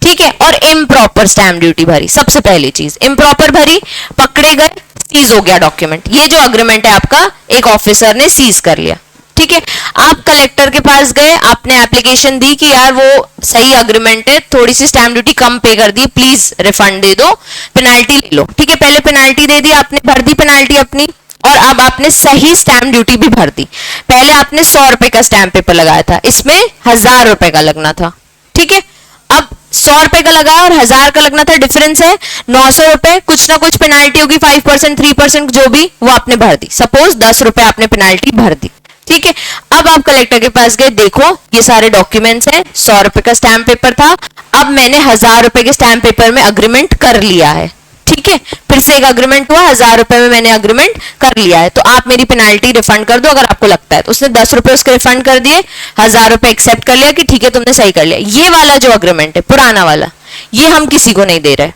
ठीक है, और इम्प्रॉपर स्टैम्प ड्यूटी भरी। सबसे पहली चीज इम्प्रॉपर भरी, पकड़े गए, सीज हो गया डॉक्यूमेंट। ये जो अग्रीमेंट है आपका एक ऑफिसर ने सीज कर लिया, ठीक है। आप कलेक्टर के पास गए, आपने एप्लीकेशन दी कि यार वो सही अग्रीमेंट है, थोड़ी सी स्टैम्प ड्यूटी कम पे कर दी, प्लीज रिफंड दे दो, पेनाल्टी ले लो, ठीक है। पहले पेनाल्टी दे दी आपने, भर दी पेनाल्टी अपनी, और अब आपने सही स्टैम्प ड्यूटी भी भर दी। पहले आपने 100 रुपए का स्टैम्प पेपर लगाया था, इसमें 1000 रुपए का लगना था, ठीक है। अब 100 रुपए का लगा और 1000 का लगना था, डिफरेंस है 900 रुपए, कुछ ना कुछ पेनाल्टी होगी, 5% 3% जो भी, वो आपने भर दी। सपोज 10 रुपए आपने पेनाल्टी भर दी, ठीक है। अब आप कलेक्टर के पास गए, देखो ये सारे डॉक्यूमेंट्स हैं, 100 रुपए का स्टैम्प पेपर था, अब मैंने 1000 रुपए के स्टैम्प पेपर में अग्रीमेंट कर लिया है, ठीक है। फिर से एक अग्रीमेंट हुआ, 1000 रुपए में मैंने अग्रीमेंट कर लिया है, तो आप मेरी पेनाल्टी रिफंड कर दो अगर आपको लगता है। तो उसने 10 रुपए उसके रिफंड कर दिए, 1000 रुपए एक्सेप्ट कर लिया कि ठीक है तुमने सही कर लिया। ये वाला जो अग्रीमेंट है पुराना वाला, ये हम किसी को नहीं दे रहे,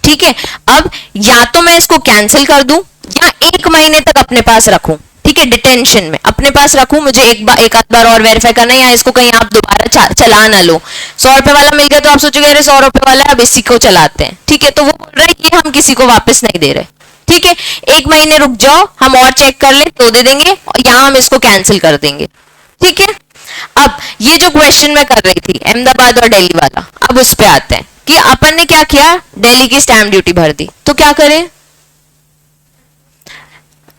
ठीक है। अब या तो मैं इसको कैंसिल कर दूं, या 1 महीने तक अपने पास रखूं, ठीक है, डिटेंशन में अपने पास रखूं, मुझे एक आध बार और वेरीफाई करना है, या इसको कहीं आप दोबारा चला ना लो। 100 रुपए वाला मिल गया तो आप सोचोगे अरे 100 रुपए वाला है, अब इसी को चलाते हैं, ठीक है, तो वो बोल रहा है कि हम किसी को वापस नहीं दे रहे, ठीक है, 1 महीने रुक जाओ, हम और चेक कर ले तो दे देंगे, और यहाँ हम इसको कैंसिल कर देंगे, ठीक है। अब ये जो क्वेश्चन मैं कर रही थी अहमदाबाद और दिल्ली वाला, अब उस पे आते हैं कि अपन ने क्या किया, दिल्ली की स्टैंप ड्यूटी भर दी, तो क्या करें।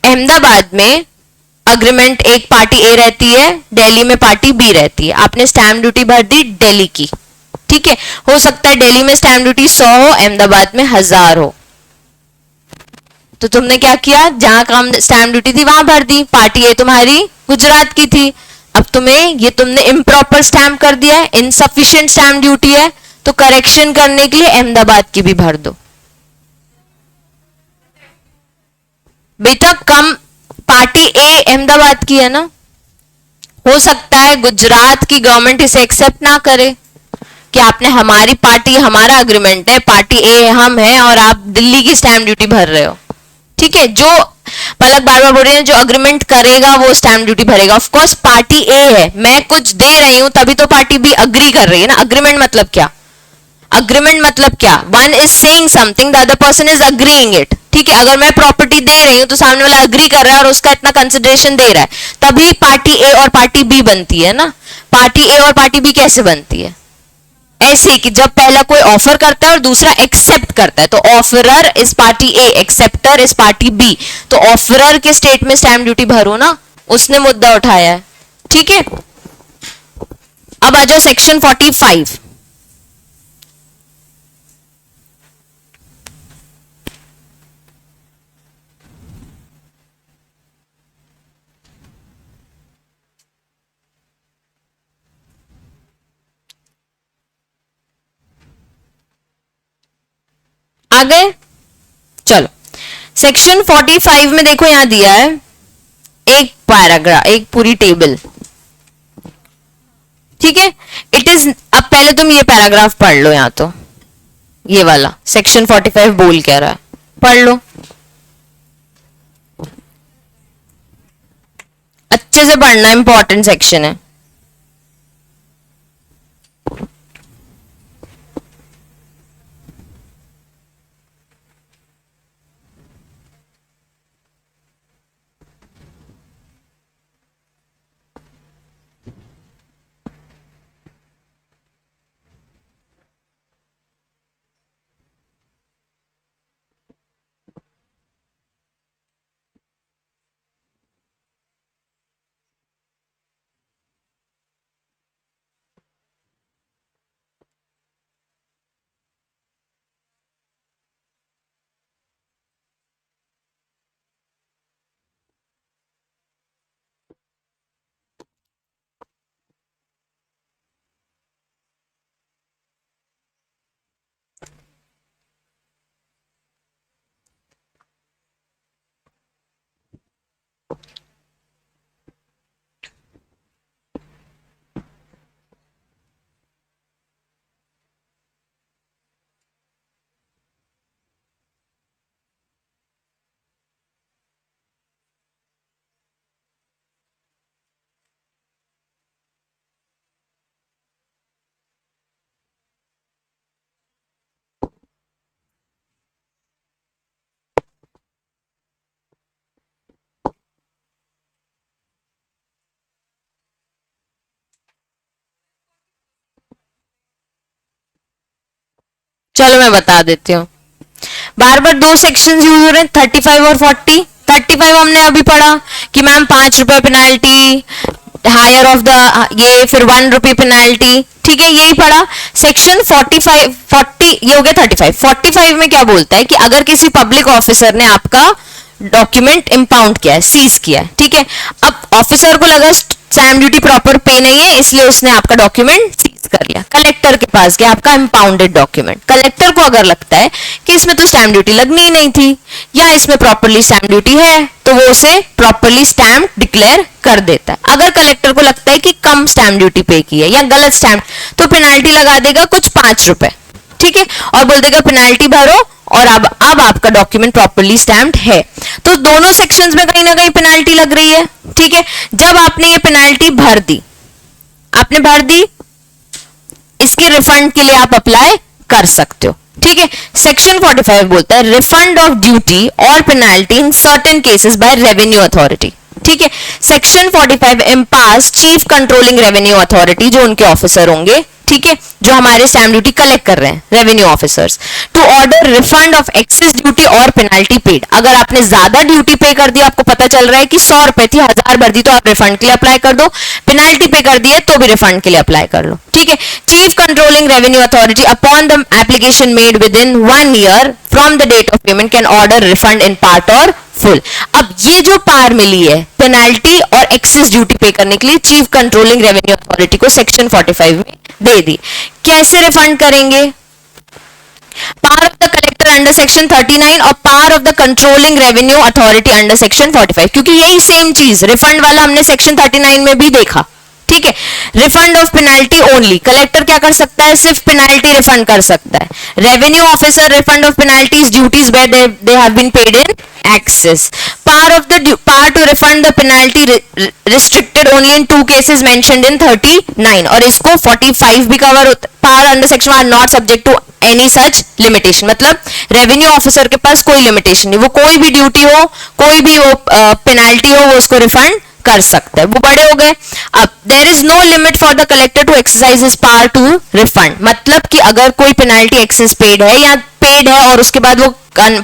अहमदाबाद में अग्रीमेंट एक पार्टी ए रहती है, दिल्ली में पार्टी बी रहती है, आपने स्टैंप ड्यूटी भर दी दिल्ली की, ठीक है, हो सकता है दिल्ली में स्टैंप ड्यूटी 100 हो, अहमदाबाद में 1000 हो, तो तुमने क्या किया, जहां काम स्टैंप ड्यूटी थी वहां भर दी, पार्टी ए तुम्हारी गुजरात की थी, अब तुम्हें ये तुमने इम्प्रॉपर स्टैंप कर दिया है, इनसफिशिएंट स्टैंप ड्यूटी है, तो करेक्शन करने के लिए अहमदाबाद की भी भर दो। बेटा कम पार्टी ए अहमदाबाद की है ना, हो सकता है गुजरात की गवर्नमेंट इसे एक्सेप्ट ना करे कि आपने हमारी पार्टी, हमारा अग्रीमेंट है, पार्टी ए हम है और आप दिल्ली की स्टैंप ड्यूटी भर रहे हो, ठीक है। जो पलक बार बार बोल रही है जो अग्रीमेंट करेगा वो स्टैंप ड्यूटी भरेगा, ऑफ कोर्स पार्टी ए है, मैं कुछ दे रही हूं तभी तो पार्टी बी अग्री कर रही है ना। अग्रीमेंट मतलब क्या, अग्रीमेंट मतलब क्या, one is saying something, the other person is agreeing it, ठीक है। अगर मैं प्रॉपर्टी दे रही हूं तो सामने वाला अग्री कर रहा है और उसका इतना कंसिडरेशन दे रहा है, तभी पार्टी ए और पार्टी बी बनती है ना। पार्टी ए और पार्टी बी कैसे बनती है, ऐसे कि जब पहला कोई ऑफर करता है और दूसरा एक्सेप्ट करता है, तो offerer is party A, acceptor is party B, तो ऑफरर के स्टेट में स्टैंप ड्यूटी भरो ना, उसने मुद्दा उठाया है, ठीक है। अब आ जाओ सेक्शन 45, आ गए, चलो सेक्शन 45 में देखो यहां दिया है एक पैराग्राफ, एक पूरी टेबल, ठीक है। इट इज, अब पहले तुम ये पैराग्राफ पढ़ लो, यहां तो ये वाला सेक्शन 45 बोल कह रहा है, पढ़ लो अच्छे से पढ़ना, इंपॉर्टेंट सेक्शन है। चलो मैं बता देती हूँ, बार बार दो सेक्शन यूज हो रहे हैं, 35 और 40। 35 हमने अभी पढ़ा कि मैम 5 रुपए पेनाल्टी, हायर ऑफ द ये, फिर 1 रुपये पेनाल्टी, ठीक है, यही पढ़ा। सेक्शन 45 40 ये हो गया 35। 45 में क्या बोलता है कि अगर किसी पब्लिक ऑफिसर ने आपका डॉक्यूमेंट इंपाउंड किया है, सीज किया है, ठीक है, अब ऑफिसर को लगा स्टैम्प ड्यूटी प्रॉपर पे नहीं है, इसलिए उसने आपका डॉक्यूमेंट सीज कर लिया, कलेक्टर के पास गया आपका इंपाउंडेड डॉक्यूमेंट। कलेक्टर को अगर लगता है कि इसमें तो स्टैम्प ड्यूटी लगनी ही नहीं थी या इसमें प्रॉपरली स्टैम्प ड्यूटी है, तो वो उसे प्रॉपरली स्टैम्प डिक्लेयर कर देता है। अगर कलेक्टर को लगता है कि कम स्टैम्प ड्यूटी पे की है या गलत स्टैम्प, तो पेनाल्टी लगा देगा कुछ 5 रुपए, ठीक है, और बोल देगा पेनाल्टी भरो और अब आपका डॉक्यूमेंट प्रॉपरली स्टैम्प्ड है। तो दोनों सेक्शंस में कहीं ना कहीं पेनाल्टी लग रही है, ठीक है। जब आपने ये पेनाल्टी भर दी, आपने भर दी, इसके रिफंड के लिए आप अप्लाई कर सकते हो, ठीक है। सेक्शन 45 बोलता है refund of duty or penalty in certain cases by revenue authority, ठीक है। Section 45 empowers chief controlling revenue authority, जो उनके ऑफिसर होंगे, ठीक है, जो हमारे स्टैम्प ड्यूटी कलेक्ट कर रहे हैं, revenue officers, to order refund of excess duty or penalty paid. अगर आपने ज्यादा ड्यूटी पे कर दी, आपको पता चल रहा है कि 100 रुपए थी, 1000 भर दी, तो आप रिफंड के लिए अप्लाई कर दो। पेनाल्टी पे कर दी है तो भी रिफंड के लिए अप्लाई कर लो, ठीक है। Chief controlling revenue authority upon the application made within 1 year from the date of payment can order refund in part or full. अब ये जो पार मिली है पेनाल्टी और एक्सेस ड्यूटी पे करने के लिए, चीफ कंट्रोलिंग रेवेन्यू अथॉरिटी को सेक्शन 45 में दे दी। कैसे रिफंड करेंगे? Power of the collector under section 39 और power of the controlling revenue authority under section 45, क्योंकि यही सेम चीज रिफंड वाला हमने सेक्शन 39 में भी देखा, ठीक है। Refund of penalty only, collector क्या कर सकता है? सिर्फ पेनाल्टी रिफंड कर सकता है। Revenue officer refund of penalties duties where they have been paid in excess. power to refund the penalty restricted only in 2 cases mentioned in 39, और इसको 45 भी कवर होता है। Power under section are not subject to any such limitation, मतलब रेवेन्यू ऑफिसर के पास कोई लिमिटेशन नहीं, वो कोई भी ड्यूटी हो, कोई भी वो पेनाल्टी हो, वो उसको रिफंड कर सकता है। वो बड़े हो गए। अब there is no limit for the collector to exercise his power to refund, मतलब कि अगर कोई पेनाल्टी एक्सेस पेड है या पेड है और उसके बाद वो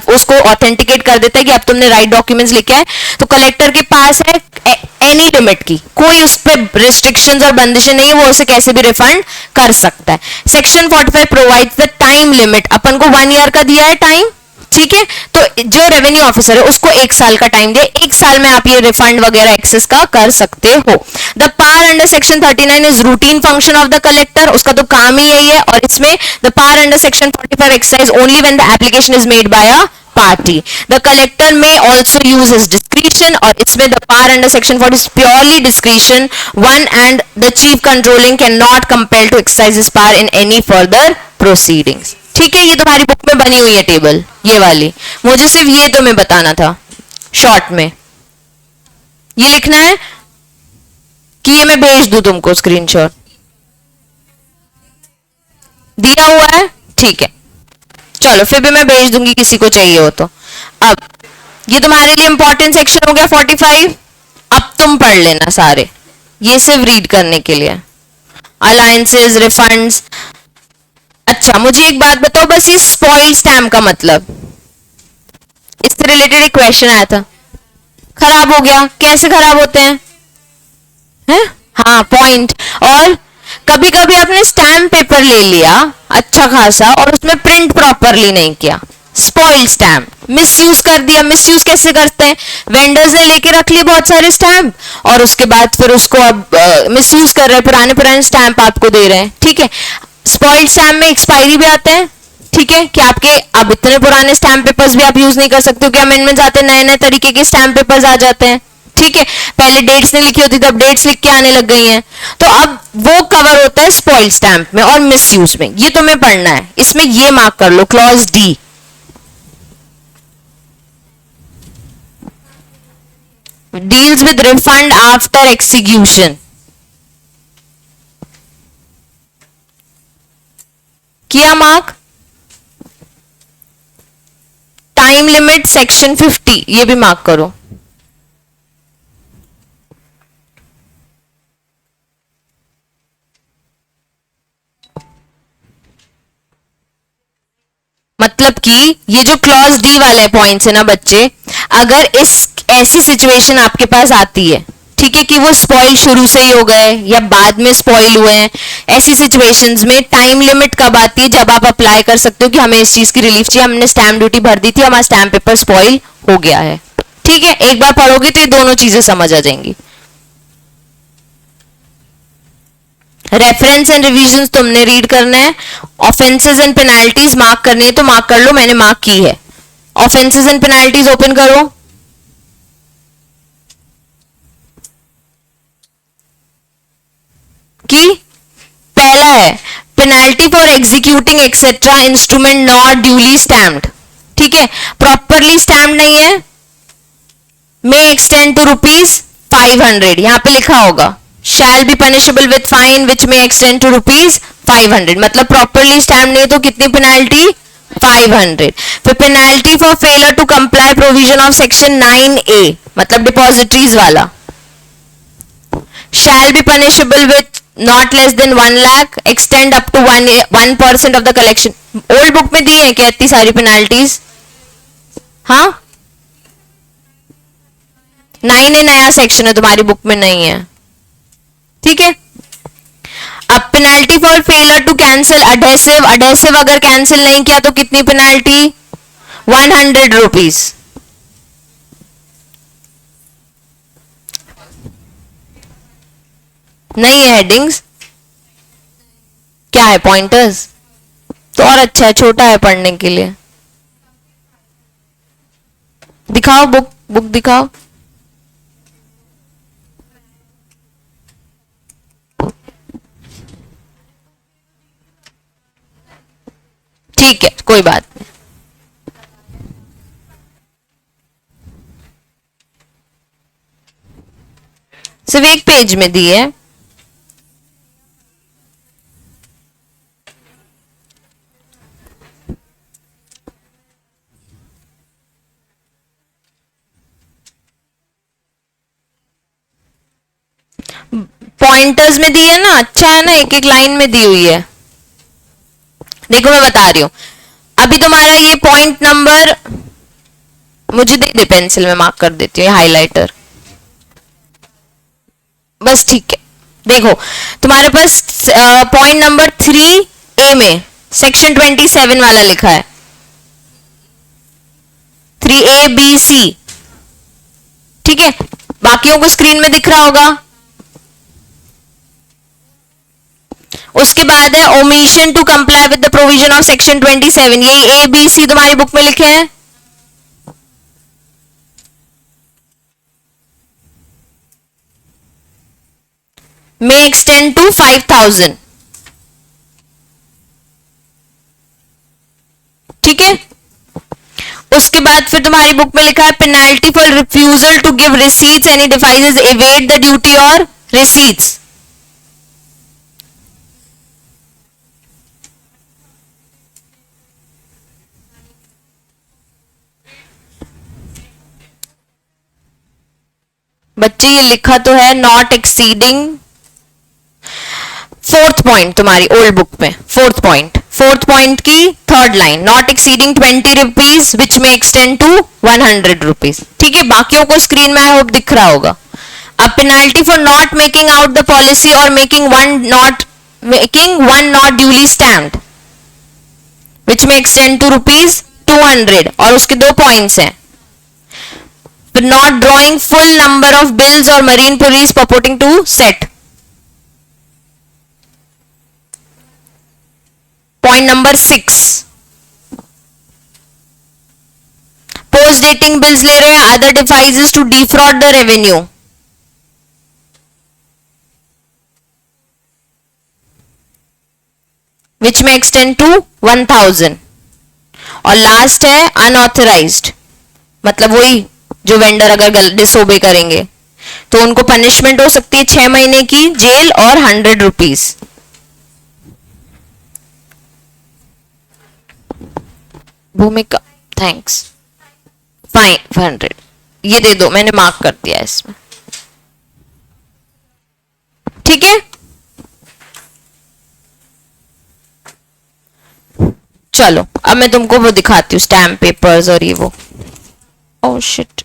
उसको ऑथेंटिकेट कर देता है कि अब तुमने राइट डॉक्यूमेंट्स लिखे हैं, तो कलेक्टर के पास है एनी लिमिट की, कोई उस पर रिस्ट्रिक्शंस और बंदिशें नहीं है, वो उसे कैसे भी रिफंड कर सकता है। Section 45 provides the time limit, अपन को 1 ईयर का दिया है टाइम, ठीक है। तो जो रेवेन्यू ऑफिसर है उसको 1 साल का टाइम दे, 1 साल में आप ये रिफंड वगैरह एक्सेस का कर सकते हो। The power under section 39 is routine function of the collector, उसका तो काम ही यही है। और इसमें the power under section 45 exercise only when the application is made by a party. The collector may also use his discretion, और इसमें the power under section 40 is purely discretion one, and the chief controlling can not compel to exercise his power in any further proceedings, ठीक है। ये तुम्हारी बुक में बनी हुई है टेबल, ये वाली, मुझे सिर्फ ये तुम्हें बताना था शॉर्ट में। ये लिखना है कि ये मैं भेज दूं तुमको स्क्रीनशॉट, दिया हुआ है, ठीक है। चलो फिर भी मैं भेज दूंगी किसी को चाहिए हो तो। अब ये तुम्हारे लिए इंपॉर्टेंट सेक्शन हो गया 45। अब तुम पढ़ लेना सारे, ये सिर्फ रीड करने के लिए। Alliances, refunds. अच्छा मुझे एक बात बताओ, बस ये स्पॉइल स्टैम्प का मतलब, इससे रिलेटेड एक क्वेश्चन आया था, खराब हो गया, कैसे खराब होते हैं? हाँ पॉइंट। और कभी कभी आपने स्टैम्प पेपर ले लिया अच्छा खासा और उसमें प्रिंट प्रॉपरली नहीं किया, स्पॉइल स्टैम्प, मिसयूज कर दिया। मिसयूज कैसे करते हैं? वेंडर्स ने लेके रख लिए बहुत सारे स्टैम्प और उसके बाद फिर उसको अब मिसयूज कर रहे हैं, पुराने पुराने स्टैम्प आपको दे रहे हैं, ठीक है। स्पॉइल्ड स्टैम्प में एक्सपायरी भी आते हैं, ठीक है, कि आपके अब इतने पुराने स्टैम्प पेपर्स भी आप यूज नहीं कर सकते हो, कि अमेंडमेंट्स आते हैं, नए नए तरीके के स्टैम्प पेपर्स आ जाते हैं, ठीक है। पहले डेट्स नहीं लिखी होती थी, अब डेट्स लिख के आने लग गई हैं, तो अब वो कवर होता है स्पॉइल्ड स्टैम्प में और मिसयूज में। ये तुम्हें पढ़ना है, इसमें ये मार्क कर लो, clause D. Deals with refund after execution. किया मार्क? टाइम लिमिट सेक्शन 50, ये भी मार्क करो। मतलब कि ये जो क्लॉज डी वाले पॉइंट्स है ना बच्चे, अगर इस ऐसी सिचुएशन आपके पास आती है, ठीक है, कि वो स्पॉइल शुरू से ही हो गए या बाद में स्पॉइल हुए हैं, ऐसी सिचुएशंस में टाइम लिमिट कब आती है? जब आप अप्लाई कर सकते हो कि हमें इस चीज की रिलीफ चाहिए, हमने स्टैम्प ड्यूटी भर दी थी, हमारा स्टैम्प पेपर स्पॉइल हो गया है, ठीक है। एक बार पढ़ोगे तो ये दोनों चीजें समझ आ जाएंगी। रेफरेंस एंड रिविजन तुमने रीड करना है। ऑफेंसेस एंड पेनाल्टीज मार्क करनी है तो मार्क कर लो, मैंने मार्क की है। ऑफेंसेस एंड पेनाल्टीज ओपन करो। कि पहला है penalty for executing etcetera instrument not duly stamped, ठीक है, प्रॉपरली स्टैम्प नहीं है, मे एक्सटेंड टू ₹500, यहां पे लिखा होगा shall be punishable with fine which may extend to ₹500, मतलब प्रॉपरली स्टैम्प नहीं है तो कितनी पेनाल्टी, 500। फिर penalty for failure to comply provision of section 9A, मतलब डिपॉजिटरीज वाला, shall be punishable with not less than 1 lakh, extend up to 1% of the collection. Old book में दी है क्या इतनी सारी पेनाल्टीज? हाँ, 9A नया सेक्शन है, तुम्हारी बुक में नहीं है, ठीक है। अब penalty for failure to cancel adhesive, adhesive अगर कैंसिल नहीं किया तो कितनी पेनाल्टी, 100 रुपीज। नहीं है हेडिंग्स, क्या है, पॉइंटर्स, तो और अच्छा है, छोटा है पढ़ने के लिए। दिखाओ बुक, बुक दिखाओ। ठीक है, कोई बात नहीं। सिर्फ एक पेज में दी है। पॉइंटर्स में दी है ना, अच्छा है ना, एक एक लाइन में दी हुई है। देखो मैं बता रही हूं, अभी तुम्हारा ये पॉइंट नंबर, मुझे दे दे पेंसिल में मार्क कर देती हूँ, हाइलाइटर, बस ठीक है। देखो तुम्हारे पास पॉइंट नंबर 3A में सेक्शन 27 वाला लिखा है, 3ABC, ठीक है, बाकियों को स्क्रीन में दिख रहा होगा। उसके बाद है omission to comply with the provision of section 27, ये ABC तुम्हारी बुक में लिखे हैं। मे एक्सटेंड टू 5000, ठीक है। उसके बाद फिर तुम्हारी बुक में लिखा है penalty for refusal to give receipts, any devices evade the duty और रिसीट्स। बच्चे ये लिखा तो है नॉट एक्सीडिंग, फोर्थ पॉइंट तुम्हारी ओल्ड बुक में, फोर्थ पॉइंट की third line, not exceeding 20 rupees which में एक्सटेंड टू 100 रुपीज, ठीक है। बाकियों को स्क्रीन में आई होप दिख रहा होगा। अब penalty for not making out the policy और making one not duly stamped which में एक्सटेंड टू ₹200, और उसके 2 पॉइंट्स हैं, not drawing full number of bills or marine police purporting to set. Point number 6, post dating bills ले रहे हैं, other devices to defraud the revenue, which may extend to 1000, और लास्ट है unauthorized, मतलब वही जो वेंडर अगर डिसोबे करेंगे तो उनको पनिशमेंट हो सकती है 6 महीने की जेल और 100 रुपीज। भूमिका थैंक्स, 500 ये दे दो, मैंने मार्क कर दिया इसमें, ठीक है। चलो अब मैं तुमको वो दिखाती हूँ, स्टैम्प पेपर्स और ये वो, ओह शिट,